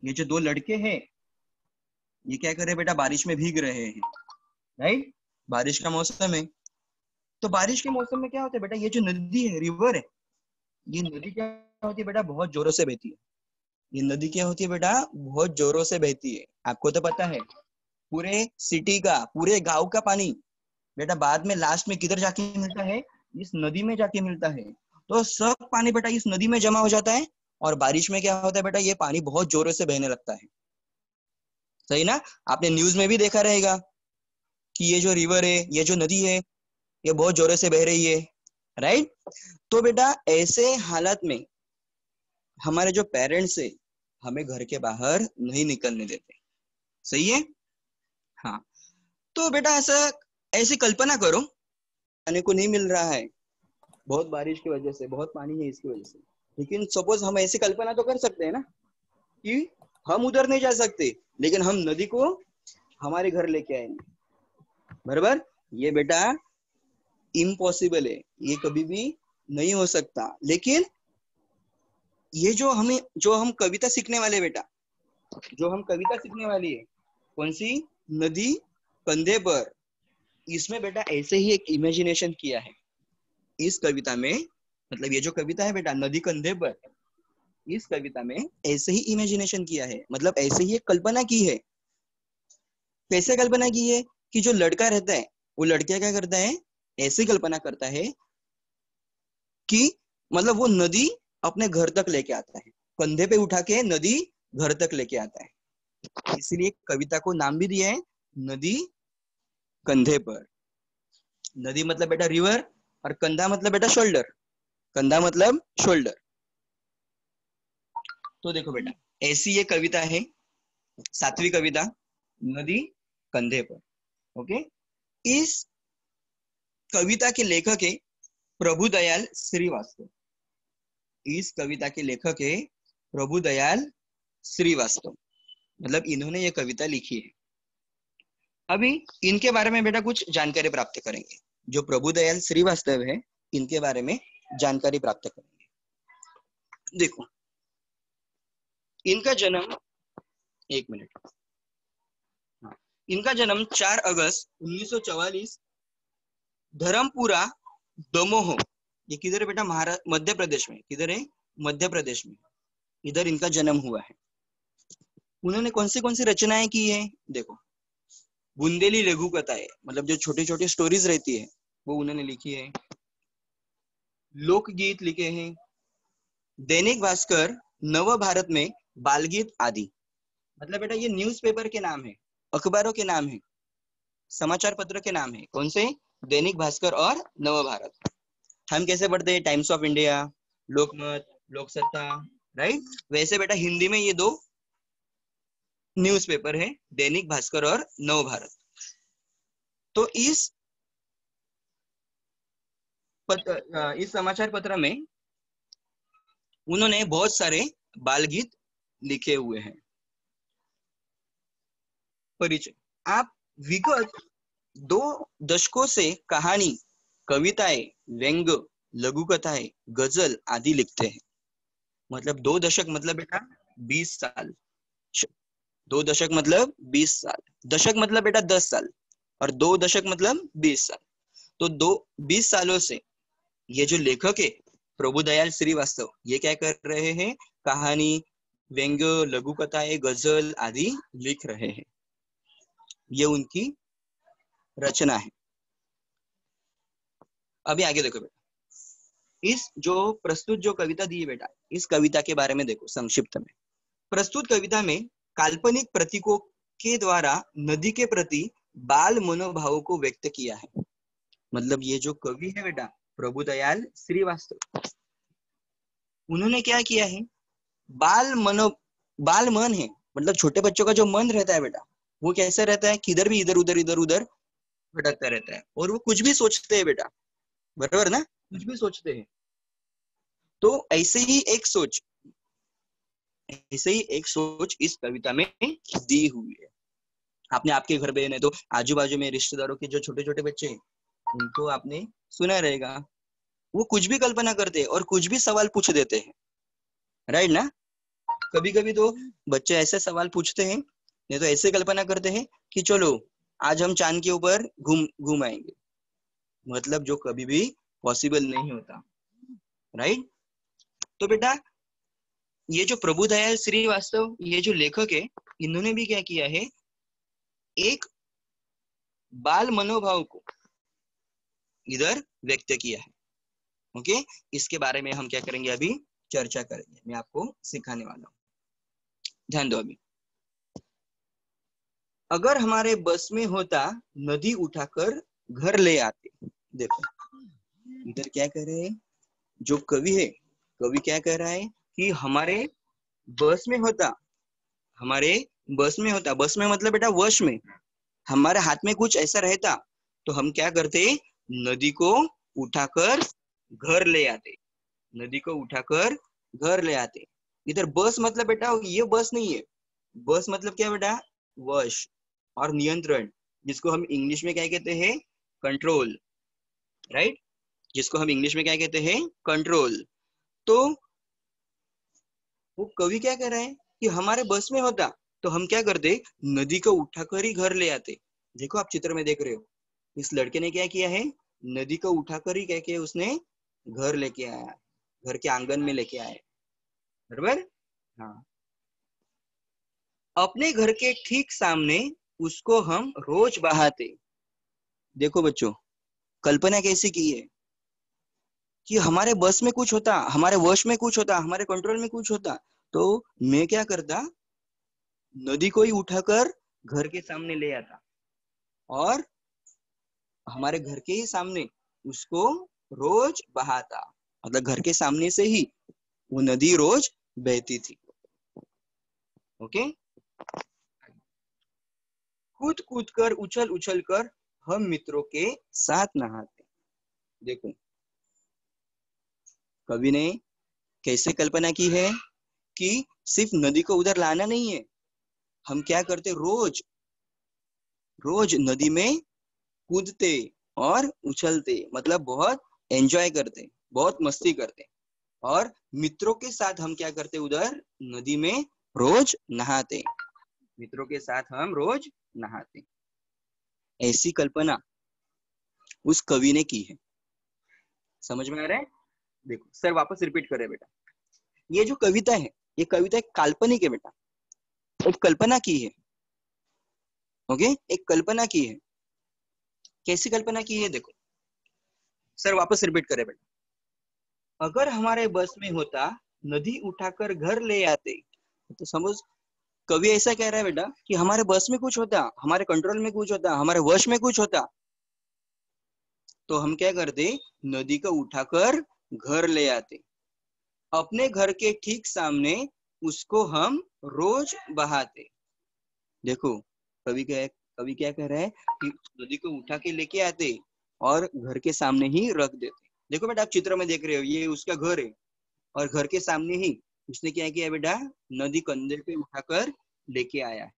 ये जो दो लड़के हैं ये क्या कर रहे हैं बेटा, बारिश में भीग रहे हैं, राइट। बारिश का मौसम है, तो बारिश के मौसम में क्या होता है बेटा, ये जो नदी है, रिवर है, ये नदी क्या होती है बेटा, बहुत जोरों से बहती है। ये नदी क्या होती है बेटा, बहुत जोरों से बहती है। आपको तो पता है, पूरे सिटी का, पूरे गांव का पानी बेटा बाद में लास्ट में किधर जाके मिलता है, इस नदी में जाके मिलता है। तो सब पानी बेटा इस नदी में जमा हो जाता है, और बारिश में क्या होता है बेटा, ये पानी बहुत जोरों से बहने लगता है। सही ना। आपने न्यूज में भी देखा रहेगा कि ये जो रिवर है, ये जो नदी है, ये बहुत जोरों से बह रही है, राइट। तो बेटा ऐसे हालत में हमारे जो पेरेंट्स है हमें घर के बाहर नहीं निकलने देते। सही है। हाँ, तो बेटा ऐसा, ऐसी कल्पना करो, खाने को नहीं मिल रहा है, बहुत बारिश की वजह से, बहुत पानी है इसकी वजह से। लेकिन सपोज हम ऐसी कल्पना तो कर सकते हैं ना कि हम उधर नहीं जा सकते, लेकिन हम नदी को हमारे घर लेके आएंगे, बराबर। ये बेटा इम्पॉसिबल है, ये कभी भी नहीं हो सकता। लेकिन ये जो हम कविता सीखने वाले बेटा, जो हम कविता सीखने वाली है, कौन सी, नदी कंधे पर, इसमें बेटा ऐसे ही एक इमेजिनेशन किया है इस कविता में। मतलब ये जो कविता है बेटा नदी कंधे पर, इस कविता में ऐसे ही इमेजिनेशन किया है, मतलब ऐसे ही एक कल्पना की है। कैसे कल्पना की है कि जो लड़का रहता है वो लड़का क्या करता है, ऐसे कल्पना करता है कि मतलब वो नदी अपने घर तक लेके आता है, कंधे पे उठा के नदी घर तक लेके आता है। इसलिए कविता को नाम भी दिया है नदी कंधे पर। नदी मतलब बेटा रिवर, और कंधा मतलब बेटा शोल्डर, कंधा मतलब शोल्डर। तो देखो बेटा ऐसी ये कविता है, 7वीं कविता, नदी कंधे पर। ओके। इस कविता के लेखक है प्रभुदयाल श्रीवास्तव। इस कविता के लेखक है प्रभुदयाल श्रीवास्तव, मतलब इन्होंने ये कविता लिखी है। अभी इनके बारे में बेटा कुछ जानकारी प्राप्त करेंगे। जो प्रभुदयाल श्रीवास्तव है इनके बारे में जानकारी प्राप्त करेंगे। देखो इनका जन्म, एक मिनट, हाँ, इनका जन्म 4 अगस्त 1944 धर्मपुरा दमोह, ये किधर है बेटा, महाराष्ट्र, मध्य प्रदेश में। किधर है, मध्य प्रदेश में, इधर इनका जन्म हुआ है। उन्होंने कौन सी रचनाएं की है, देखो बुंदेली लघु कथाएं, मतलब जो छोटी छोटी स्टोरीज रहती है वो उन्होंने लिखी है। लोकगीत लिखे हैं, दैनिक भास्कर, नव भारत में बालगीत आदि। मतलब बेटा ये न्यूज़पेपर के नाम है, अखबारों के नाम है, समाचार पत्र के नाम है। कौन से, दैनिक भास्कर और नव भारत। हम कैसे पढ़ते हैं, times of India, Lokmat, Loksatta, right. वैसे बेटा हिंदी में ये दो न्यूज़पेपर है, दैनिक भास्कर और नव भारत। तो इस समाचार पत्र में उन्होंने बहुत सारे बाल गीत लिखे हुए हैं। परिचय, आप विगत 2 दशकों से कहानी, कविताएं, व्यंग, लघु कथाएं, गजल आदि लिखते हैं। मतलब 2 दशक मतलब बेटा 20 साल, 2 दशक मतलब 20 साल, दशक मतलब बेटा 10 साल, और 2 दशक मतलब 20 साल। तो 20 सालों से ये जो लेखक है प्रभुदयाल श्रीवास्तव, ये क्या कर रहे हैं, कहानी, व्यंग्य, लघु कथाएं, गजल आदि लिख रहे हैं। ये उनकी रचना है। अभी आगे देखो बेटा, इस जो प्रस्तुत जो कविता दी है बेटा, इस कविता के बारे में देखो संक्षिप्त में। प्रस्तुत कविता में काल्पनिक प्रतीकों के द्वारा नदी के प्रति बाल मनोभाव को व्यक्त किया है। मतलब ये जो कवि है बेटा प्रभुदयाल श्रीवास्तव, उन्होंने क्या किया है, बाल मन है, मतलब छोटे बच्चों का जो मन रहता है बेटा वो कैसे रहता है, किधर भी इधर उधर भटकता रहता है, और वो कुछ भी सोचते हैं बेटा, बराबर ना, कुछ भी सोचते हैं। तो ऐसे ही एक सोच इस कविता में दी हुई है। आपने आपके घर में, नहीं तो आजू बाजू में रिश्तेदारों के जो छोटे छोटे बच्चे हैं उनको आपने सुना रहेगा, वो कुछ भी कल्पना करते हैं और कुछ भी सवाल पूछ देते हैं, राइट ना। कभी कभी तो बच्चे ऐसे सवाल पूछते हैं, नहीं तो ऐसे कल्पना करते हैं कि चलो आज हम चांद के ऊपर घूम घूम आएंगे, मतलब जो कभी भी पॉसिबल नहीं होता, राइट। तो बेटा ये जो प्रभुदयाल श्रीवास्तव, ये जो लेखक है, इन्होंने भी क्या किया है, एक बाल मनोभाव को इधर व्यक्त किया है। ओके, इसके बारे में हम क्या करेंगे, अभी चर्चा करेंगे, मैं आपको सिखाने वाला हूँ, ध्यान दो। अभी अगर हमारे बस में होता नदी उठाकर घर ले आते, देखो इधर क्या कह रहे हैं, जो कवि है, कवि क्या कह रहा है कि हमारे बस में होता, हमारे बस में होता, बस में मतलब बेटा वश में, हमारे हाथ में कुछ ऐसा रहता तो हम क्या करते, नदी को उठाकर घर ले आते, नदी को उठाकर घर ले आते। इधर बस मतलब बेटा ये बस नहीं है, बस मतलब क्या बेटा, वश और नियंत्रण, जिसको हम इंग्लिश में क्या कहते हैं, कंट्रोल, राइट, जिसको हम इंग्लिश में क्या कहते हैं, कंट्रोल। तो वो कवि क्या कह रहा है कि हमारे बस में होता तो हम क्या करते, नदी को उठाकर ही घर ले आते। देखो आप चित्र में देख रहे हो, इस लड़के ने क्या किया है, नदी को उठाकर ही क्या किया, उसने घर लेके आया, घर के आंगन में लेके आया, बराबर। हाँ, अपने घर के ठीक सामने उसको हम रोज बहाते। देखो बच्चों, कल्पना कैसे की है कि हमारे बस में कुछ होता, हमारे वश में कुछ होता, हमारे कंट्रोल में कुछ होता, तो मैं क्या करता, नदी को ही उठाकर घर के सामने ले आता और हमारे घर के ही सामने उसको रोज बहाता, मतलब घर के सामने से ही वो नदी रोज बहती थी। ओके, कूद कूद कर, उछल उछल कर हम मित्रों के साथ नहाते। देखो कवि ने कैसे कल्पना की है कि सिर्फ नदी को उधर लाना नहीं है, हम क्या करते, रोज रोज नदी में कूदते और उछलते, मतलब बहुत एंजॉय करते, बहुत मस्ती करते, और मित्रों के साथ हम क्या करते, उधर नदी में रोज नहाते, मित्रों के साथ हम रोज नहाते। ऐसी कल्पना उस कवि ने की है। समझ में आ रहा है? देखो सर वापस रिपीट करे बेटा, ये जो कविता है, ये कविता एक काल्पनिक है बेटा, एक कल्पना की है। ओके, एक कल्पना की है। कैसी कल्पना की है, देखो सर वापस रिपीट करे बेटा, अगर हमारे बस में होता नदी उठाकर घर ले आते, तो समझ, कवि ऐसा कह रहा है बेटा कि हमारे बस में कुछ होता, हमारे कंट्रोल में कुछ होता, हमारे वश में कुछ होता, तो हम क्या करते, नदी को उठाकर घर ले आते, अपने घर के ठीक सामने उसको हम रोज बहाते। देखो कवि क्या कह रहा है कि नदी को उठा के लेके आते और घर के सामने ही रख देते। देखो बेटा आप चित्र में देख रहे हो, ये उसका घर है और घर के सामने ही उसने क्या किया बेटा, नदी कंधे पे उठाकर लेके आया है,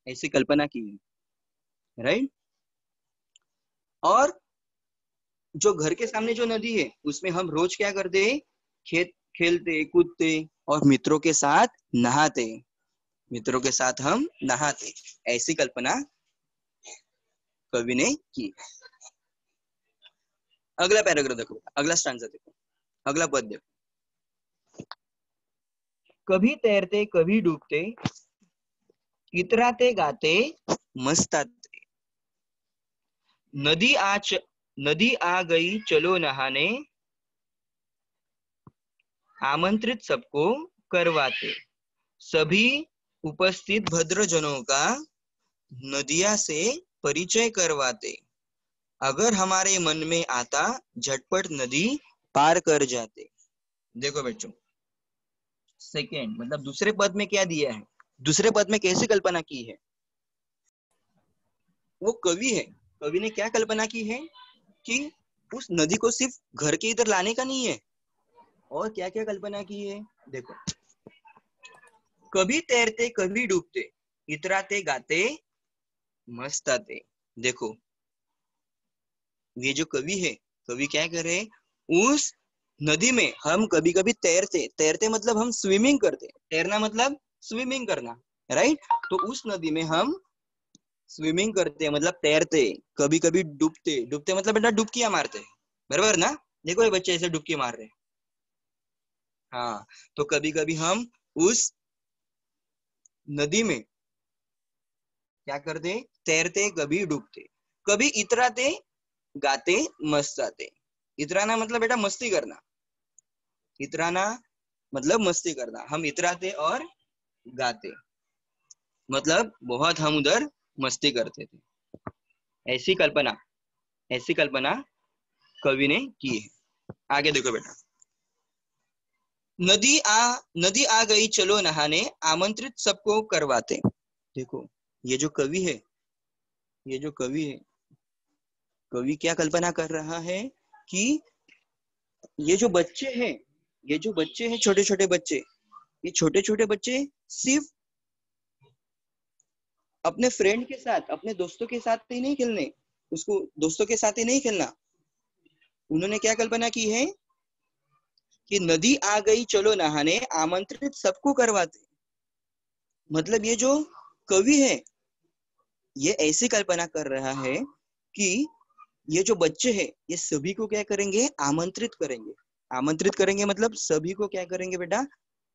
ऐसी कल्पना की है, राइट। और जो घर के सामने जो नदी है उसमें हम रोज क्या करते, खेत खेलते कूदते और मित्रों के साथ नहाते, मित्रों के साथ हम नहाते, ऐसी कल्पना कवि ने की। अगला पैराग्राफ देखो, अगला स्टैंजा देखो, अगला पद देखो, कभी तैरते कभी डूबते, इतराते गाते मस्ताते, नदी आ गई चलो नहाने, आमंत्रित सबको करवाते, सभी उपस्थित भद्रजनों का नदिया से परिचय करवाते, अगर हमारे मन में आता झटपट नदी पार कर जाते। देखो बच्चों, सेकेंड मतलब दूसरे पद में क्या दिया है, दूसरे पद में कैसे कल्पना की है, वो कवि है, कवि ने क्या कल्पना की है कि उस नदी को सिर्फ घर के इधर लाने का नहीं है, और क्या क्या कल्पना की है, देखो, कभी तैरते कभी डूबते, इतराते गाते मस्ताते। देखो ये जो कवि है, कवि क्या कर रहे हैं, उस नदी में हम कभी कभी तैरते, तैरते मतलब हम स्विमिंग करते, तैरना मतलब स्विमिंग करना, राइट। तो उस नदी में हम स्विमिंग करते हैं, मतलब तैरते, कभी कभी डूबते, डूबते मतलब बेटा डुबकियां मारते हैं, बराबर ना। देखो ये बच्चे ऐसे डुबकी मार रहे हैं, हाँ। तो कभी कभी हम उस नदी में क्या करते, तैरते, कभी डूबते, कभी इतराते, गाते, मस्ताते। इतराना मतलब बेटा मस्ती करना, इतराना मतलब मस्ती करना। हम इतराते और गाते मतलब बहुत हम उधर मस्ती करते थे। ऐसी कल्पना, ऐसी कल्पना कवि ने की है। आगे देखो बेटा, नदी आ गई चलो नहाने, आमंत्रित सबको करवाते। देखो ये जो कवि है, ये जो कवि है, कवि क्या कल्पना कर रहा है कि ये जो बच्चे हैं, ये जो बच्चे हैं, छोटे छोटे बच्चे, ये छोटे छोटे बच्चे सिर्फ अपने फ्रेंड के साथ, अपने दोस्तों के साथ ही नहीं खेलने, उसको दोस्तों के साथ ही नहीं खेलना। उन्होंने क्या कल्पना की है कि नदी आ गई चलो नहाने, आमंत्रित सबको करवाते। मतलब ये जो कवि है, ये ऐसी कल्पना कर रहा है कि ये जो बच्चे हैं, ये सभी को क्या करेंगे, आमंत्रित करेंगे। आमंत्रित करेंगे मतलब सभी को क्या करेंगे बेटा,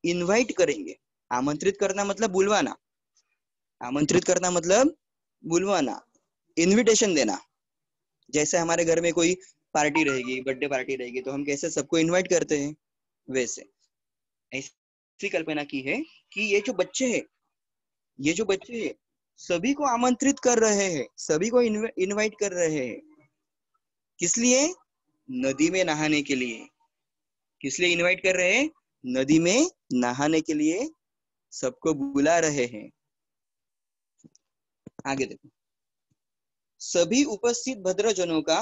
इनवाइट करेंगे। आमंत्रित करना मतलब बुलवाना, आमंत्रित करना मतलब बुलवाना, इनविटेशन देना। जैसे हमारे घर में कोई पार्टी रहेगी, बर्थडे पार्टी रहेगी, तो हम कैसे सबको इनवाइट करते हैं, वैसे ऐसी कल्पना की है कि ये जो बच्चे हैं, ये जो बच्चे हैं, सभी को आमंत्रित कर रहे हैं, सभी को इनवाइट कर रहे हैं। किस लिए, नदी में नहाने के लिए। किस लिए इनवाइट कर रहे हैं, नदी में नहाने के लिए सबको बुला रहे हैं। आगे देखो, सभी उपस्थित भद्रजनों का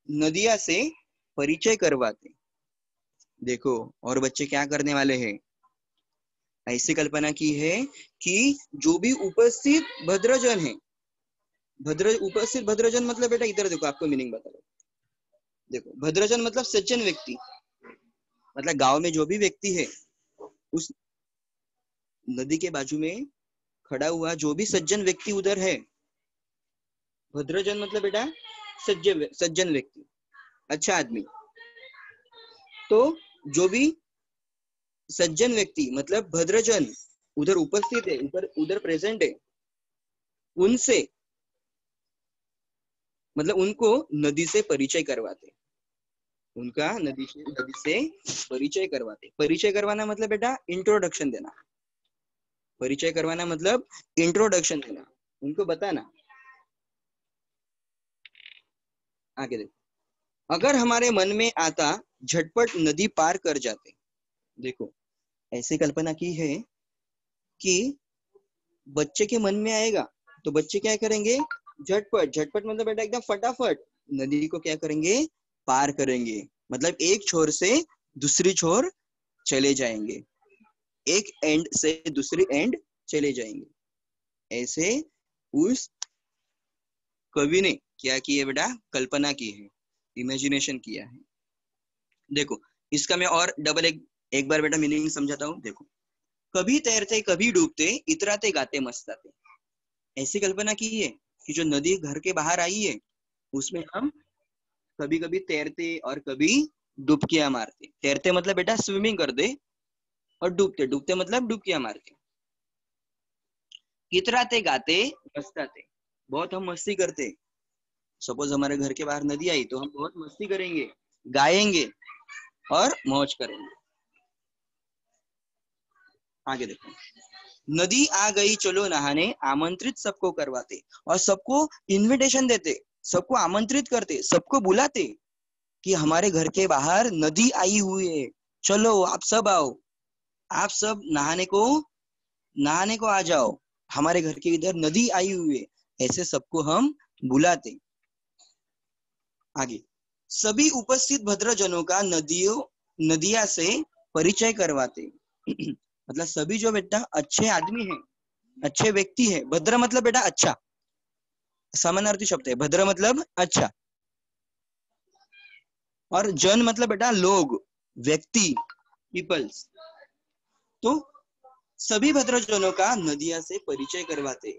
नदिया से परिचय करवाते। देखो और बच्चे क्या करने वाले हैं, ऐसी कल्पना की है कि जो भी उपस्थित भद्रजन है, उपस्थित भद्रजन मतलब बेटा इधर देखो, आपको मीनिंग बता रहा हूं। देखो भद्रजन मतलब सज्जन व्यक्ति, मतलब गांव में जो भी व्यक्ति है, उस नदी के बाजू में खड़ा हुआ जो भी सज्जन व्यक्ति उधर है, भद्रजन मतलब बेटा सज्जन व्यक्ति, अच्छा आदमी। तो जो भी सज्जन व्यक्ति मतलब भद्रजन उधर उपस्थित है, उधर प्रेजेंट है, उनसे मतलब उनको नदी से परिचय करवाते, उनका नदी से परिचय करवाते। परिचय करवाना मतलब बेटा इंट्रोडक्शन देना, परिचय करवाना मतलब इंट्रोडक्शन देना, उनको बताना। आगे देखो, अगर हमारे मन में आता झटपट नदी पार कर जाते। देखो ऐसी कल्पना की है कि बच्चे के मन में आएगा तो बच्चे क्या करेंगे, झटपट, झटपट मतलब बेटा एकदम फटाफट नदी को क्या करेंगे, पार करेंगे। मतलब एक छोर से दूसरी छोर चले जाएंगे, एक एंड से दूसरी एंड चले जाएंगे। ऐसे उस कवि ने क्या की है बेटा, कल्पना की है, इमेजिनेशन किया है। देखो इसका मैं और डबल एक बार बेटा मीनिंग समझाता हूँ। देखो, कभी तैरते कभी डूबते, इतराते गाते मस्ताते। ऐसी कल्पना की है कि जो नदी घर के बाहर आई है, उसमें हम कभी कभी तैरते और कभी डुबकियां मारते। तैरते मतलब बेटा स्विमिंग करते, और डूबते, डूबते मतलब डुबकियां मारते। इतराते गाते मस्ताते, बहुत हम मस्ती करते। सपोज हमारे घर के बाहर नदी आई तो हम बहुत मस्ती करेंगे, गाएंगे और मौज करेंगे। आगे देखो, नदी आ गई चलो नहाने, आमंत्रित सबको करवाते, और सबको इनविटेशन देते, सबको आमंत्रित करते, सबको बुलाते कि हमारे घर के बाहर नदी आई हुई है, चलो आप सब आओ, आप सब नहाने को आ जाओ, हमारे घर के इधर नदी आई हुई है। ऐसे सबको हम बुलाते। आगे, सभी उपस्थित भद्रजनों का नदिया से परिचय करवाते। मतलब सभी जो बेटा अच्छे आदमी हैं, अच्छे व्यक्ति है, भद्र मतलब बेटा अच्छा, समानार्थी शब्द है, भद्र मतलब अच्छा, और जन मतलब बेटा लोग, व्यक्ति, पीपल्स। तो सभी भद्रजनों का नदिया से परिचय करवाते,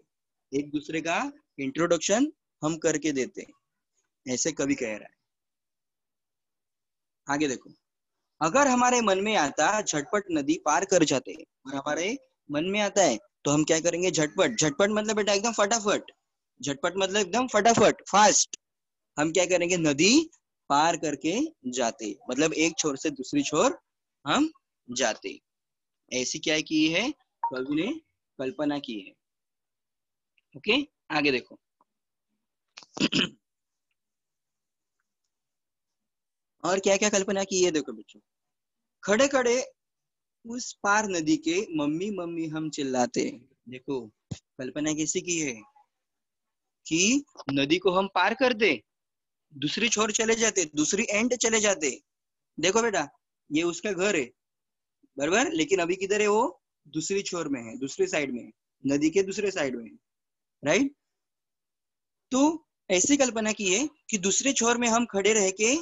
एक दूसरे का इंट्रोडक्शन हम करके देते, ऐसे कवि कह रहा है। आगे देखो, अगर हमारे मन में आता झटपट नदी पार कर जाते, और हमारे मन में आता है तो हम क्या करेंगे, झटपट। झटपट मतलब बेटा एकदम फटाफट, झटपट मतलब एकदम फटाफट, फास्ट। हम क्या करेंगे, नदी पार करके जाते, मतलब एक छोर से दूसरी छोर हम जाते। ऐसी क्या की है, कवि ने कल्पना की है। ओके, आगे देखो। और क्या क्या कल्पना की है, देखो बच्चों। खड़े खड़े उस पार नदी के मम्मी मम्मी हम चिल्लाते। देखो कल्पना कैसी की है कि नदी को हम पार कर दे, दूसरी छोर चले जाते, दूसरी एंड चले जाते। देखो बेटा, ये उसका घर है बराबर, लेकिन अभी किधर है वो, दूसरी छोर में है, दूसरी साइड में है, नदी के दूसरे साइड में है, राइट। तो ऐसी कल्पना की है कि दूसरे छोर में हम खड़े रह के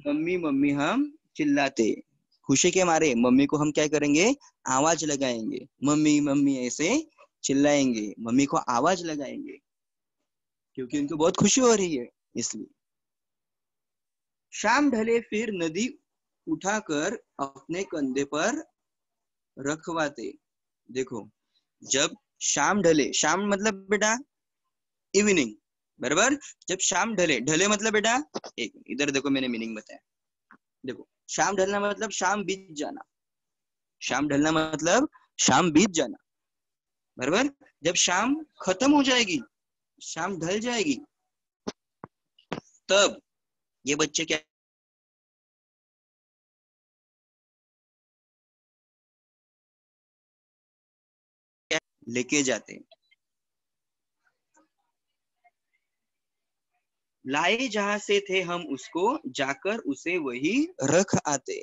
मम्मी मम्मी हम चिल्लाते, खुशी के मारे मम्मी को हम क्या करेंगे, आवाज लगाएंगे, मम्मी मम्मी ऐसे चिल्लाएंगे, मम्मी को आवाज लगाएंगे, क्योंकि उनको बहुत खुशी हो रही है इसलिए। शाम ढले फिर नदी उठाकर अपने कंधे पर रखवाते। देखो, जब शाम ढले, शाम मतलब बेटा इवनिंग, बराबर। जब शाम ढले, ढले मतलब बेटा, एक इधर देखो मैंने मीनिंग बताया। देखो, शाम ढलना मतलब शाम बीत जाना, शाम ढलना मतलब शाम बीत जाना, बराबर। जब शाम खत्म हो जाएगी, शाम ढल जाएगी, तब ये बच्चे क्या लेके जाते, लाए जहां से थे हम उसको, जाकर उसे वही रख आते।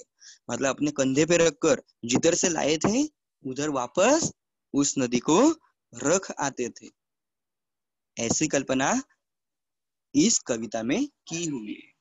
मतलब अपने कंधे पे रखकर जिधर से लाए थे उधर वापस उस नदी को रख आते थे। ऐसी कल्पना इस कविता में की हुई है।